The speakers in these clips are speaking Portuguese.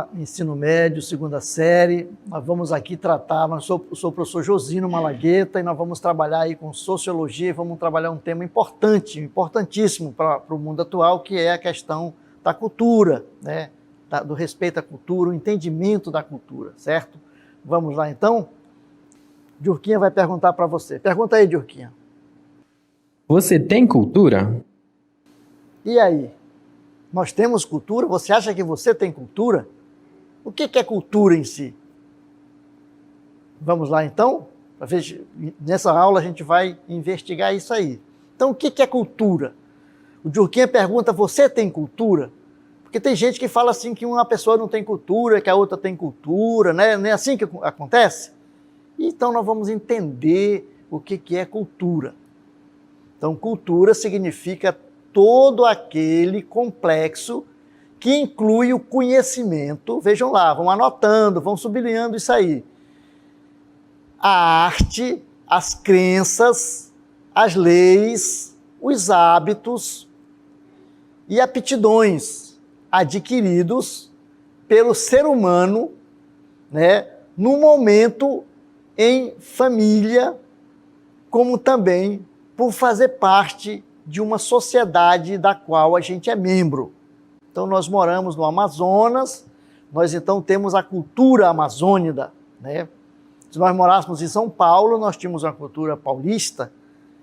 turma, ensino médio, segunda série. Nós vamos aqui tratar, sou o professor Josino Malagueta e nós vamos trabalhar aí com sociologia e vamos trabalhar um tema importante, importantíssimo para o mundo atual, que é a questão da cultura, né? Do respeito à cultura, o entendimento da cultura, certo? Vamos lá então? Djurquinha vai perguntar para você. Pergunta aí, Djurquinha. Você tem cultura? E aí? Nós temos cultura? Você acha que você tem cultura? O que é cultura em si? Vamos lá então? Nessa aula a gente vai investigar isso aí. Então o que é cultura? O Djurquinha pergunta, você tem cultura? Porque tem gente que fala assim que uma pessoa não tem cultura, que a outra tem cultura, né? Não é assim que acontece? Então nós vamos entender o que é cultura. Então cultura significa todo aquele complexo que inclui o conhecimento, vejam lá, vão anotando, vão sublinhando isso aí. A arte, as crenças, as leis, os hábitos e aptidões adquiridos pelo ser humano, né, no momento em família, como também por fazer parte de uma sociedade da qual a gente é membro. Então nós moramos no Amazonas, nós então temos a cultura amazônica, né? Se nós morássemos em São Paulo, nós tínhamos uma cultura paulista,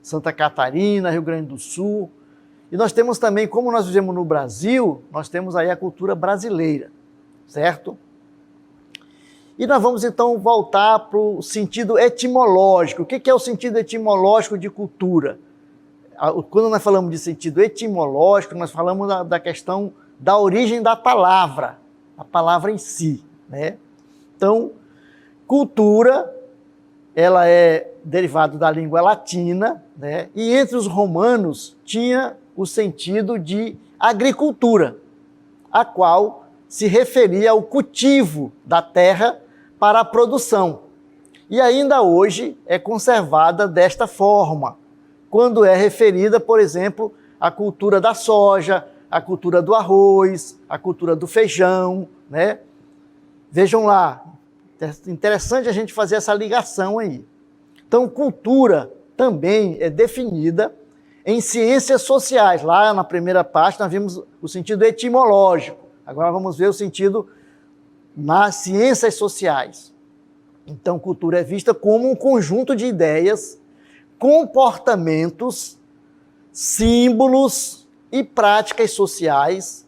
Santa Catarina, Rio Grande do Sul, e nós temos também, como nós vivemos no Brasil, nós temos aí a cultura brasileira, certo? E nós vamos então voltar para o sentido etimológico. O que é o sentido etimológico de cultura? Quando nós falamos de sentido etimológico, nós falamos da questão da origem da palavra, a palavra em si, né? Então, cultura, ela é derivada da língua latina, né? E entre os romanos tinha o sentido de agricultura, a qual se referia ao cultivo da terra para a produção. E ainda hoje é conservada desta forma, quando é referida, por exemplo, à cultura da soja, à cultura do arroz, à cultura do feijão, né? Vejam lá, é interessante a gente fazer essa ligação aí. Então, cultura também é definida em ciências sociais. Lá na primeira parte nós vimos o sentido etimológico. Agora vamos ver o sentido nas ciências sociais. Então, cultura é vista como um conjunto de ideias, comportamentos, símbolos e práticas sociais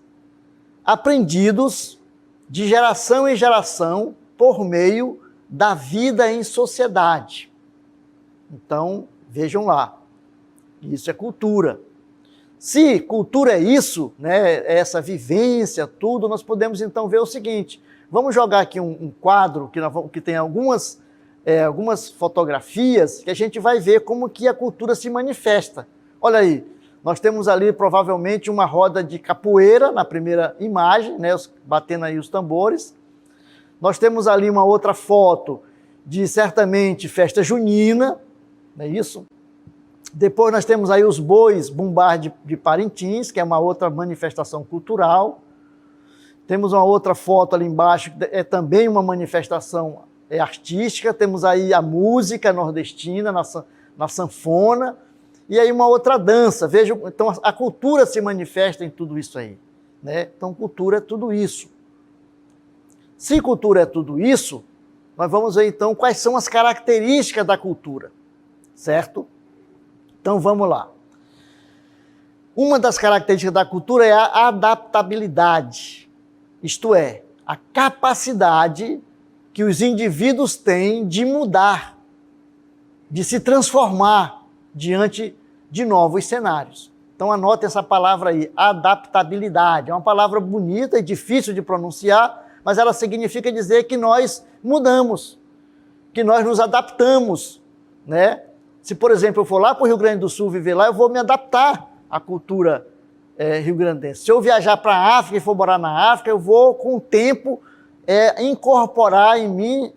aprendidos de geração em geração por meio da vida em sociedade. Então, vejam lá, isso é cultura. Se cultura é isso, né, essa vivência, tudo, nós podemos então ver o seguinte, vamos jogar aqui um quadro que tem algumas fotografias que a gente vai ver como que a cultura se manifesta. Olha aí, nós temos ali provavelmente uma roda de capoeira na primeira imagem, né, batendo aí os tambores. Nós temos ali uma outra foto de, certamente, festa junina, não é isso? Depois nós temos aí os bois bumbás de Parintins, que é uma outra manifestação cultural. Temos uma outra foto ali embaixo, que é também uma manifestação artística. Temos aí a música nordestina, na sanfona, e aí uma outra dança. Vejam, então a cultura se manifesta em tudo isso aí, né? Então cultura é tudo isso. Se cultura é tudo isso, nós vamos ver então quais são as características da cultura, certo? Então vamos lá. Uma das características da cultura é a adaptabilidade, isto é, a capacidade que os indivíduos têm de mudar, de se transformar diante de novos cenários. Então anote essa palavra aí, adaptabilidade. É uma palavra bonita e difícil de pronunciar, mas ela significa dizer que nós mudamos, que nós nos adaptamos, né? Se, por exemplo, eu for lá para o Rio Grande do Sul viver lá, eu vou me adaptar à cultura rio-grandense. Se eu viajar para a África e for morar na África, eu vou, com o tempo, incorporar em mim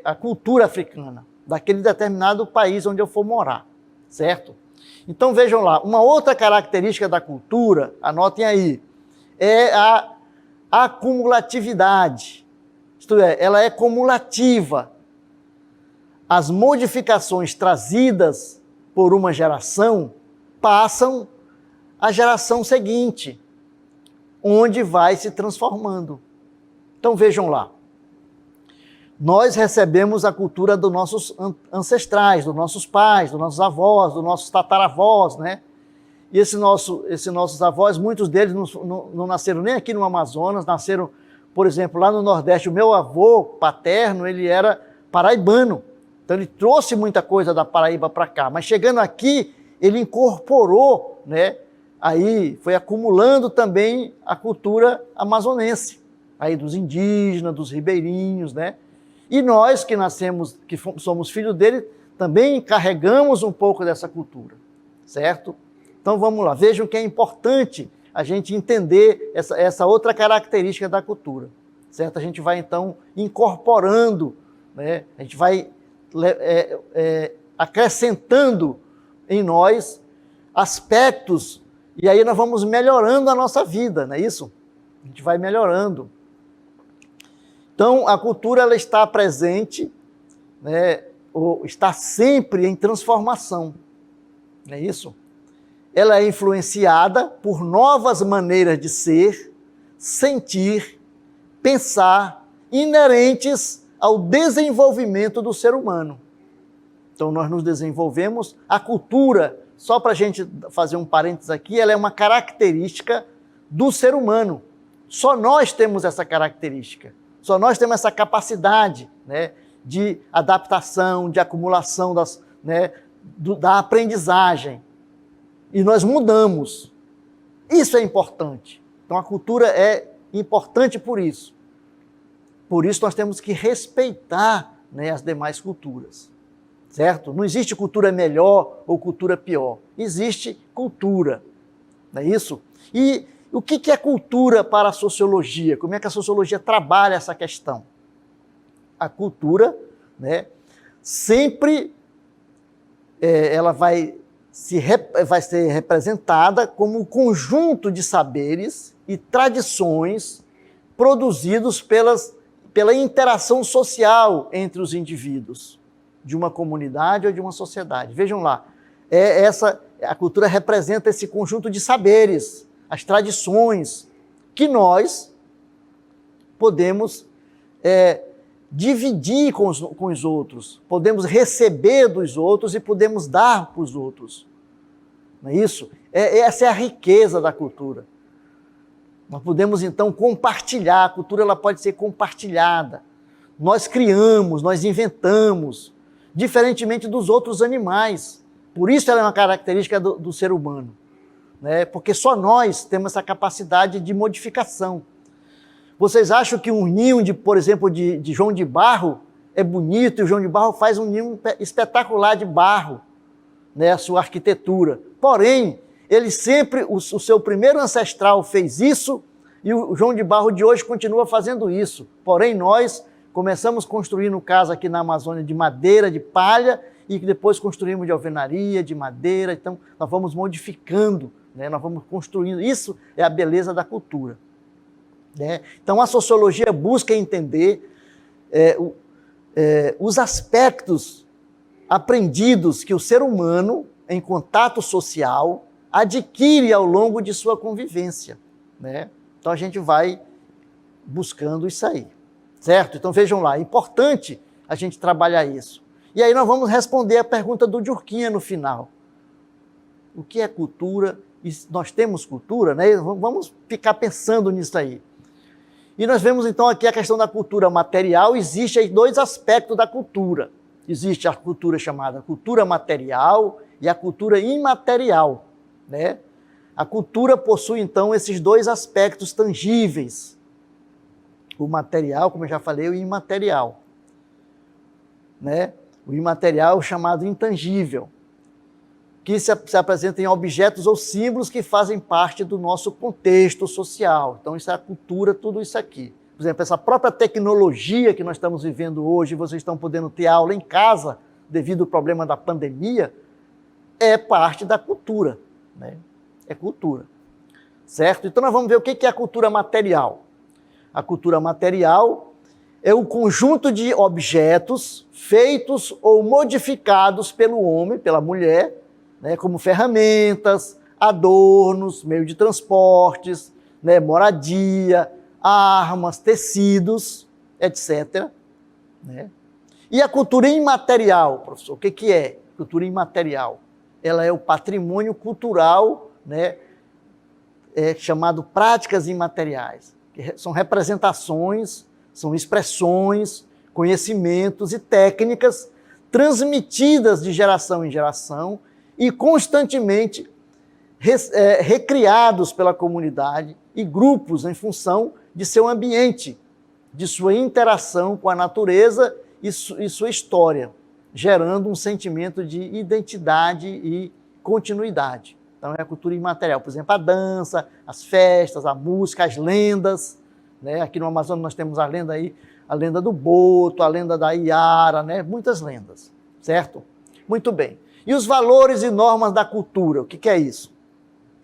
a cultura africana, daquele determinado país onde eu for morar, certo? Então, vejam lá, uma outra característica da cultura, anotem aí, é a acumulatividade, isto é, ela é cumulativa. As modificações trazidas por uma geração passam à geração seguinte, onde vai se transformando. Então vejam lá, nós recebemos a cultura dos nossos ancestrais, dos nossos pais, dos nossos avós, dos nossos tataravós, né? E esses nossos avós, muitos deles não nasceram nem aqui no Amazonas, nasceram, por exemplo, lá no Nordeste. O meu avô paterno, ele era paraibano, então ele trouxe muita coisa da Paraíba para cá, mas chegando aqui, ele incorporou, né? Aí foi acumulando também a cultura amazonense, aí dos indígenas, dos ribeirinhos, né? E nós que nascemos, que somos filhos dele, também carregamos um pouco dessa cultura, certo? Então vamos lá, vejam que é importante a gente entender essa outra característica da cultura, certo? A gente vai então incorporando, né? A gente vai acrescentando em nós aspectos, e aí nós vamos melhorando a nossa vida, não é isso? A gente vai melhorando. Então, a cultura ela está presente, né, ou está sempre em transformação, não é isso? Ela é influenciada por novas maneiras de ser, sentir, pensar, inerentes ao desenvolvimento do ser humano. Então, nós nos desenvolvemos, a cultura, só para a gente fazer um parênteses aqui, ela é uma característica do ser humano. Só nós temos essa característica. Só nós temos essa capacidade, né, de adaptação, de acumulação da aprendizagem. E nós mudamos. Isso é importante. Então a cultura é importante por isso. Por isso nós temos que respeitar, né, as demais culturas. Certo? Não existe cultura melhor ou cultura pior. Existe cultura. Não é isso? E o que é cultura para a sociologia? Como é que a sociologia trabalha essa questão? A cultura, né, sempre ela vai ser representada como um conjunto de saberes e tradições produzidos pela interação social entre os indivíduos de uma comunidade ou de uma sociedade. Vejam lá, a cultura representa esse conjunto de saberes, as tradições, que nós podemos dividir com os outros, podemos receber dos outros e podemos dar para os outros. Não é isso? Essa é a riqueza da cultura. Nós podemos, então, compartilhar. A cultura ela pode ser compartilhada. Nós criamos, nós inventamos, diferentemente dos outros animais. Por isso ela é uma característica do ser humano. Né? Porque só nós temos essa capacidade de modificação. Vocês acham que um ninho, por exemplo, de João de Barro é bonito, e o João de Barro faz um ninho espetacular de barro, né, a sua arquitetura. Porém, ele sempre, o seu primeiro ancestral fez isso, e o João de Barro de hoje continua fazendo isso. Porém, nós começamos construindo casa aqui na Amazônia de madeira, de palha, e depois construímos de alvenaria, de madeira. Então, nós vamos modificando, né, nós vamos construindo. Isso é a beleza da cultura. Né? Então, a sociologia busca entender os aspectos aprendidos que o ser humano, em contato social, adquire ao longo de sua convivência. Né? Então, a gente vai buscando isso aí. Certo? Então, vejam lá, é importante a gente trabalhar isso. E aí nós vamos responder a pergunta do Durkheim no final. O que é cultura? E nós temos cultura? Né? Vamos ficar pensando nisso aí. E nós vemos então aqui a questão da cultura material. Existem aí dois aspectos da cultura. Existe a cultura chamada cultura material e a cultura imaterial. Né? A cultura possui então esses dois aspectos tangíveis. O material, como eu já falei, o imaterial. Né? O imaterial chamado intangível, que se apresenta em objetos ou símbolos que fazem parte do nosso contexto social. Então, isso é a cultura, tudo isso aqui. Por exemplo, essa própria tecnologia que nós estamos vivendo hoje, vocês estão podendo ter aula em casa, devido ao problema da pandemia, é parte da cultura. Né? É cultura. Certo? Então, nós vamos ver o que é a cultura material. A cultura material é o conjunto de objetos feitos ou modificados pelo homem, pela mulher, né, como ferramentas, adornos, meio de transportes, né, moradia, armas, tecidos, etc. Né? E a cultura imaterial, professor, o que é cultura imaterial? Ela é o patrimônio cultural, né, chamado práticas imateriais, que são representações, são expressões, conhecimentos e técnicas transmitidas de geração em geração e constantemente recriados pela comunidade e grupos em função de seu ambiente, de sua interação com a natureza e sua história, gerando um sentimento de identidade e continuidade. Então é a cultura imaterial, por exemplo, a dança, as festas, a música, as lendas, né? Aqui no Amazonas nós temos a lenda aí, a lenda do Boto, a lenda da Iara, né? Muitas lendas, certo? Muito bem. E os valores e normas da cultura, o que é isso?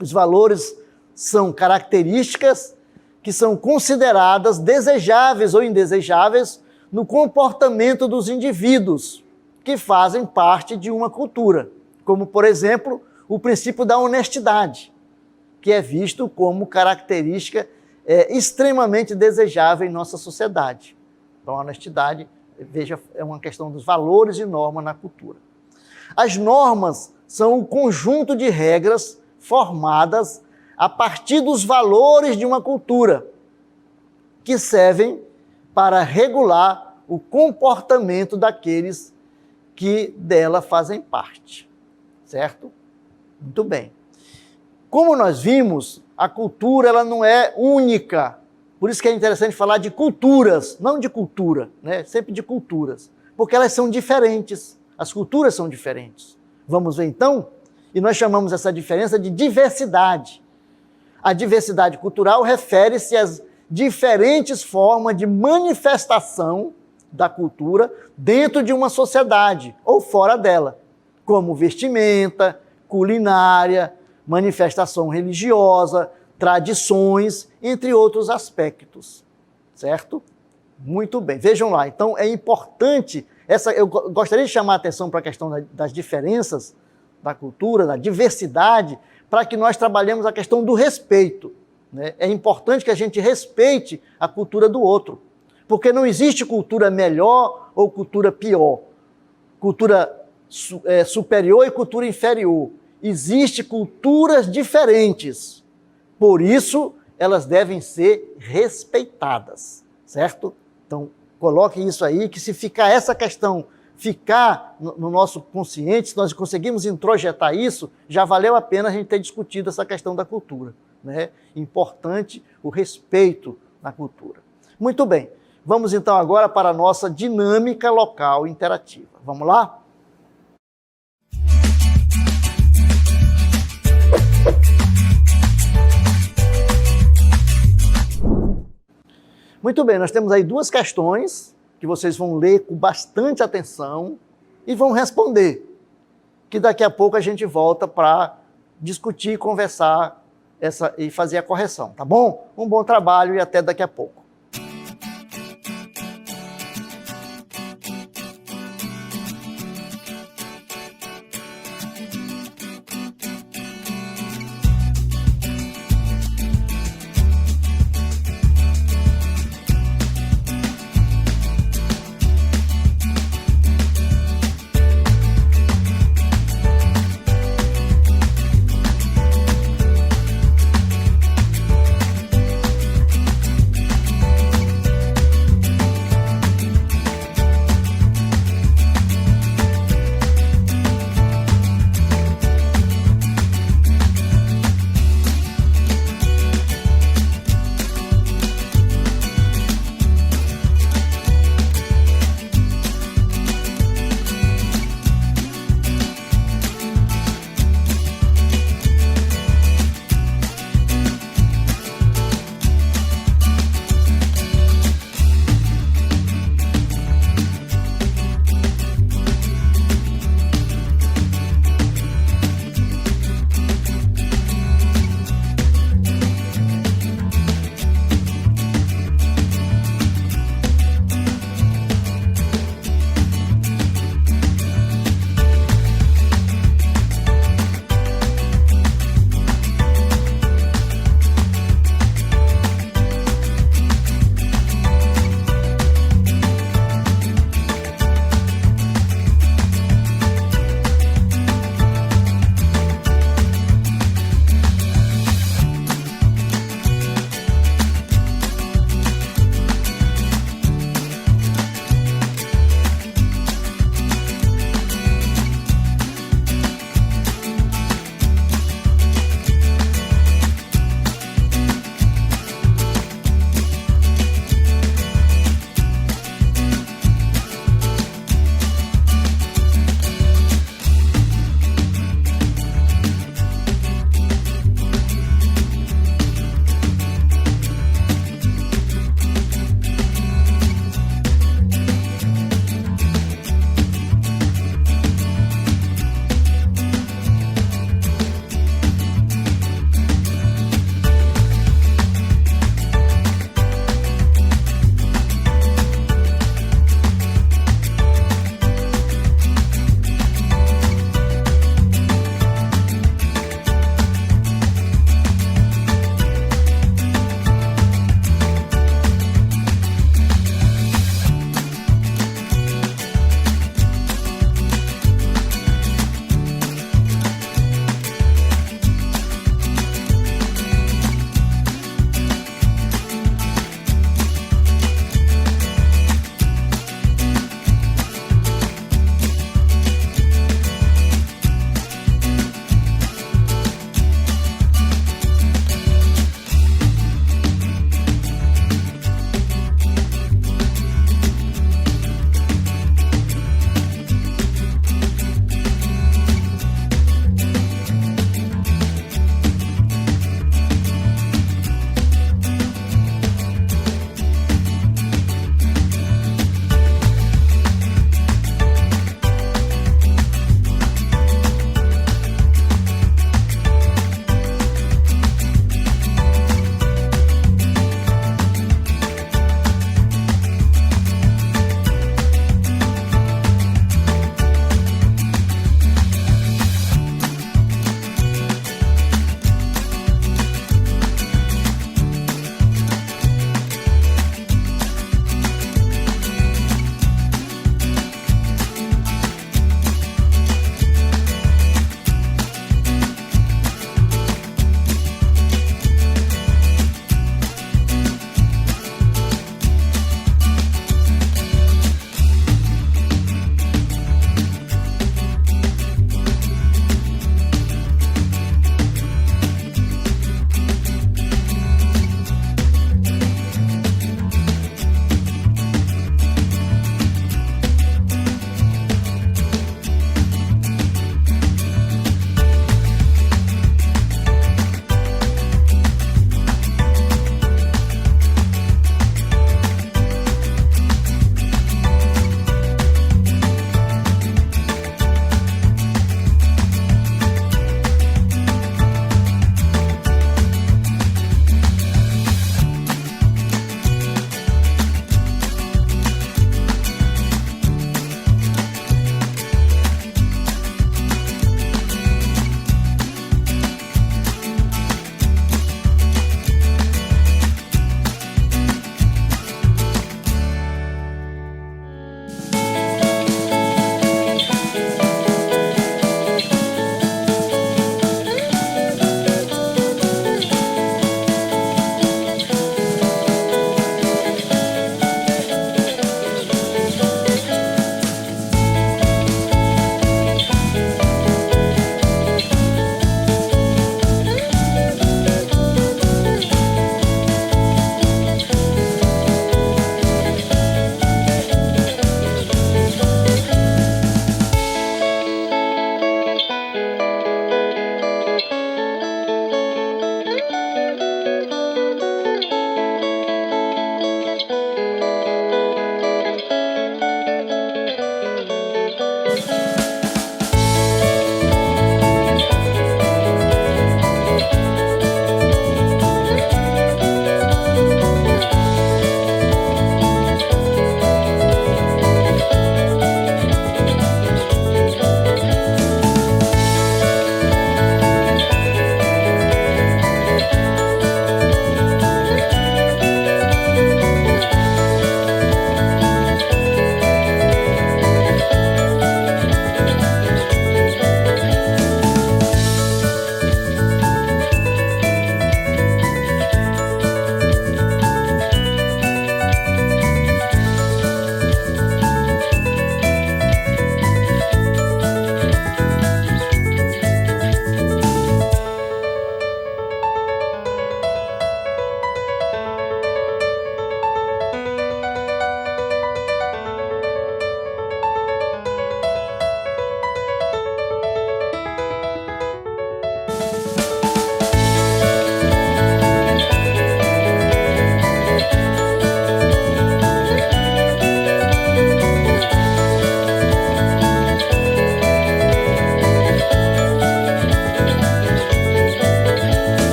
Os valores são características que são consideradas desejáveis ou indesejáveis no comportamento dos indivíduos que fazem parte de uma cultura, como, por exemplo, o princípio da honestidade, que é visto como característica extremamente desejável em nossa sociedade. Então, a honestidade, veja, é uma questão dos valores e normas na cultura. As normas são um conjunto de regras formadas a partir dos valores de uma cultura, que servem para regular o comportamento daqueles que dela fazem parte, certo? Muito bem. Como nós vimos, a cultura ela não é única, por isso que é interessante falar de culturas, não de cultura, né? Sempre de culturas, porque elas são diferentes, as culturas são diferentes. Vamos ver então? E nós chamamos essa diferença de diversidade. A diversidade cultural refere-se às diferentes formas de manifestação da cultura dentro de uma sociedade ou fora dela, como vestimenta, culinária, manifestação religiosa, tradições, entre outros aspectos, certo? Muito bem, vejam lá, então é importante, eu gostaria de chamar a atenção para a questão das diferenças da cultura, da diversidade, para que nós trabalhemos a questão do respeito, né? É importante que a gente respeite a cultura do outro, porque não existe cultura melhor ou cultura pior, cultura superior e cultura inferior. Existem culturas diferentes, por isso elas devem ser respeitadas, certo? Então, coloque isso aí, que se ficar essa questão, ficar no nosso consciente, se nós conseguimos introjetar isso, já valeu a pena a gente ter discutido essa questão da cultura, né? Importante o respeito na cultura. Muito bem, vamos então agora para a nossa dinâmica local interativa. Vamos lá? Muito bem, nós temos aí duas questões que vocês vão ler com bastante atenção e vão responder, que daqui a pouco a gente volta para discutir, conversar e fazer a correção, tá bom? Um bom trabalho e até daqui a pouco.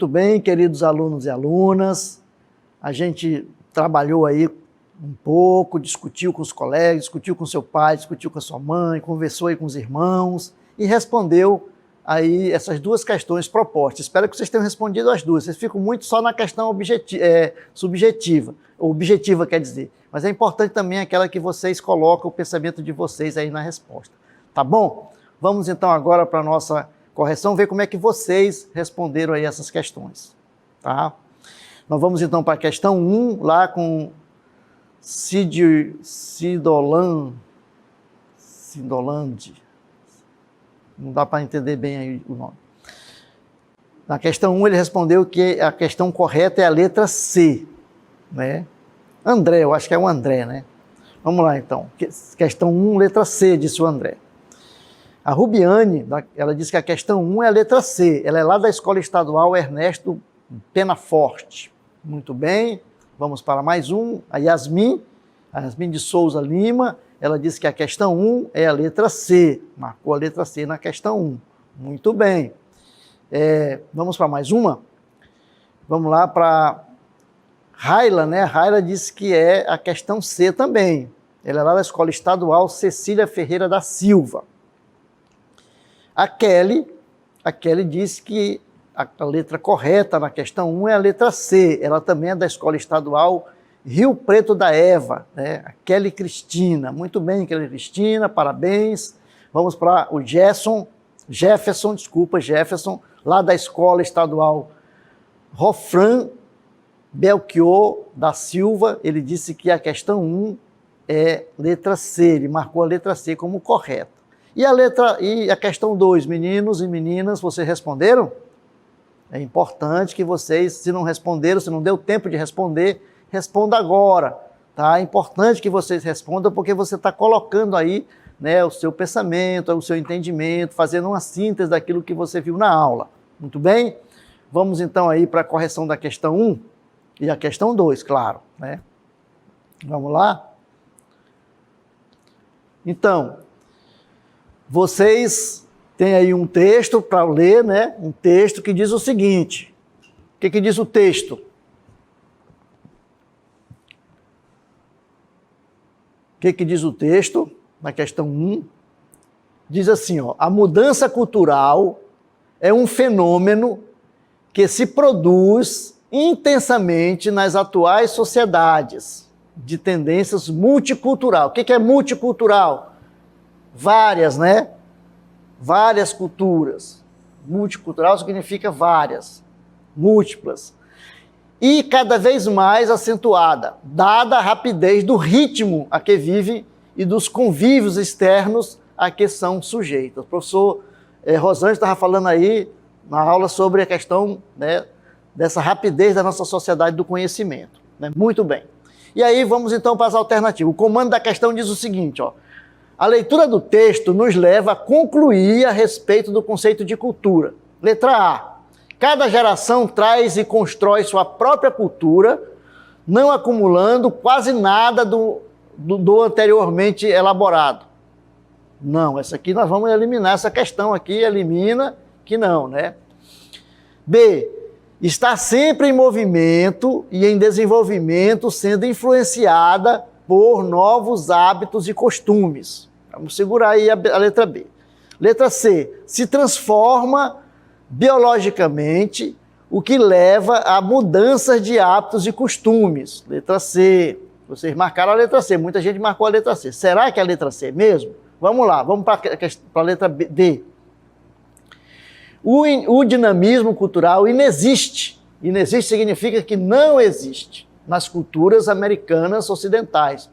Muito bem, queridos alunos e alunas. A gente trabalhou aí um pouco, discutiu com os colegas, discutiu com seu pai, discutiu com a sua mãe, conversou aí com os irmãos e respondeu aí essas duas questões propostas. Espero que vocês tenham respondido as duas. Vocês ficam muito só na questão subjetiva, ou objetiva quer dizer. Mas é importante também aquela que vocês colocam o pensamento de vocês aí na resposta. Tá bom? Vamos então agora para a nossa correção, ver como é que vocês responderam aí essas questões. Tá? Nós vamos então para a questão 1, lá com Sidolande. Não dá para entender bem aí o nome. Na questão 1, ele respondeu que a questão correta é a letra C, né? André, eu acho que é o André, né? Vamos lá, então. Questão 1, letra C, disse o André. A Rubiane, ela disse que a questão 1 é a letra C. Ela é lá da Escola Estadual Ernesto Penaforte. Muito bem. Vamos para mais um. A Yasmin de Souza Lima, ela disse que a questão 1 é a letra C. Marcou a letra C na questão 1. Muito bem. Vamos para mais uma? Vamos lá para Raila, né? Raila disse que é a questão C também. Ela é lá da Escola Estadual Cecília Ferreira da Silva. A Kelly disse que a letra correta na questão 1 é a letra C. Ela também é da Escola Estadual Rio Preto da Eva, né? A Kelly Cristina. Muito bem, Kelly Cristina, parabéns. Vamos para o Jefferson, lá da Escola Estadual Rofran Belchior da Silva. Ele disse que a questão 1 é letra C. Ele marcou a letra C como correta. E a questão 2, meninos e meninas, vocês responderam? É importante que vocês, se não responderam, se não deu tempo de responder, responda agora, tá? É importante que vocês respondam, porque você está colocando aí, né, o seu pensamento, o seu entendimento, fazendo uma síntese daquilo que você viu na aula. Muito bem? Vamos então aí para a correção da questão 1 e a questão 2, claro, né? Vamos lá? Então, vocês têm aí um texto para ler, né? Um texto que diz o seguinte. O que diz o texto? O que diz o texto na questão 1? Diz assim, ó, a mudança cultural é um fenômeno que se produz intensamente nas atuais sociedades de tendências multicultural. O que é multicultural? Várias, né? Várias culturas. Multicultural significa várias, múltiplas. E cada vez mais acentuada, dada a rapidez do ritmo a que vive e dos convívios externos a que são sujeitos. O professor Rosângela estava falando aí na aula sobre a questão, né, dessa rapidez da nossa sociedade do conhecimento. Né? Muito bem. E aí vamos então para as alternativas. O comando da questão diz o seguinte, ó. A leitura do texto nos leva a concluir a respeito do conceito de cultura. Letra A. Cada geração traz e constrói sua própria cultura, não acumulando quase nada do anteriormente elaborado. Não, essa aqui nós vamos eliminar, essa questão aqui elimina que não, né? B. Está sempre em movimento e em desenvolvimento, sendo influenciada por novos hábitos e costumes. Vamos segurar aí a letra B. Letra C. Se transforma biologicamente, o que leva a mudanças de hábitos e costumes. Letra C. Vocês marcaram a letra C, muita gente marcou a letra C. Será que é a letra C mesmo? Vamos lá, vamos para a letra D. O dinamismo cultural inexiste. Inexiste significa que não existe nas culturas americanas ocidentais.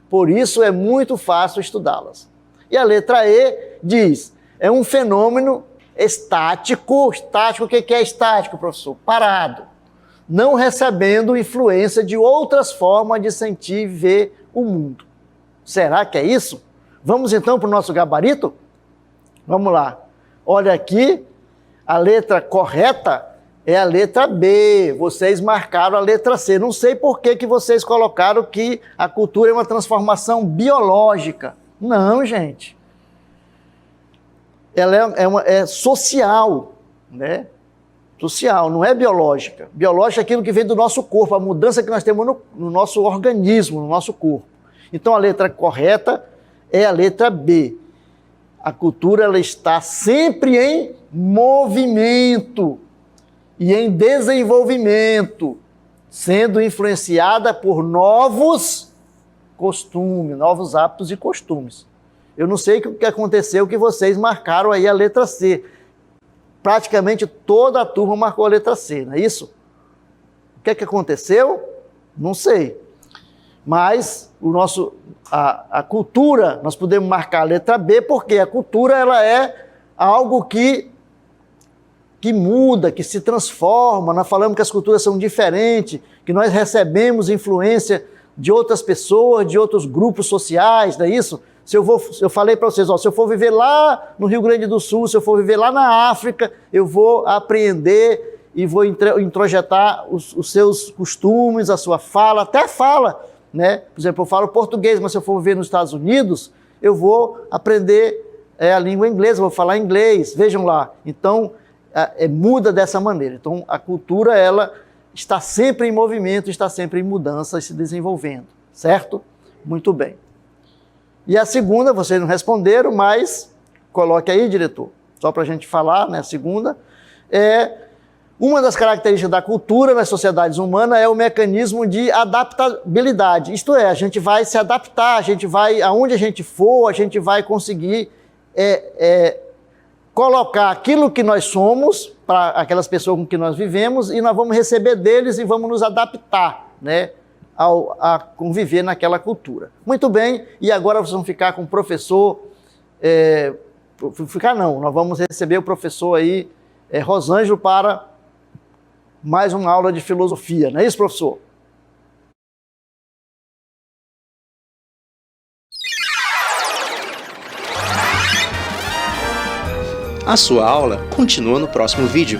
Por isso é muito fácil estudá-las. E a letra E diz, é um fenômeno estático. Estático, o que é estático, professor? Parado. Não recebendo influência de outras formas de sentir e ver o mundo. Será que é isso? Vamos então para o nosso gabarito? Vamos lá. Olha aqui, a letra correta é a letra B. Vocês marcaram a letra C. Não sei por que vocês colocaram que a cultura é uma transformação biológica. Não, gente. Ela é social, né? Social, não é biológica. Biológica é aquilo que vem do nosso corpo, a mudança que nós temos no nosso organismo, no nosso corpo. Então a letra correta é a letra B. A cultura ela está sempre em movimento e em desenvolvimento, sendo influenciada por novos costumes, novos hábitos e costumes. Eu não sei o que aconteceu que vocês marcaram aí a letra C. Praticamente toda a turma marcou a letra C, não é isso? O que aconteceu? Não sei. Mas a cultura, nós podemos marcar a letra B, porque a cultura ela é algo que muda, que se transforma. Nós falamos que as culturas são diferentes, que nós recebemos influência de outras pessoas, de outros grupos sociais, não é isso? Eu falei para vocês, se eu for viver lá no Rio Grande do Sul, se eu for viver lá na África, eu vou apreender e vou introjetar os seus costumes, a sua fala, até a fala, né? Por exemplo, eu falo português, mas se eu for viver nos Estados Unidos, eu vou aprender a língua inglesa, vou falar inglês, vejam lá. Então, muda dessa maneira. Então, a cultura, ela está sempre em movimento, está sempre em mudança e se desenvolvendo, certo? Muito bem. E a segunda, vocês não responderam, mas coloque aí, diretor, só para a gente falar, né? A segunda uma das características da cultura nas sociedades humanas é o mecanismo de adaptabilidade. Isto é, a gente vai se adaptar, aonde a gente for, a gente vai conseguir colocar aquilo que nós somos para aquelas pessoas com que nós vivemos e nós vamos receber deles e vamos nos adaptar, né? A conviver naquela cultura. Muito bem, e agora vocês vão ficar com o professor, nós vamos receber o professor aí, Rosângelo, para mais uma aula de filosofia, não é isso, professor? A sua aula continua no próximo vídeo.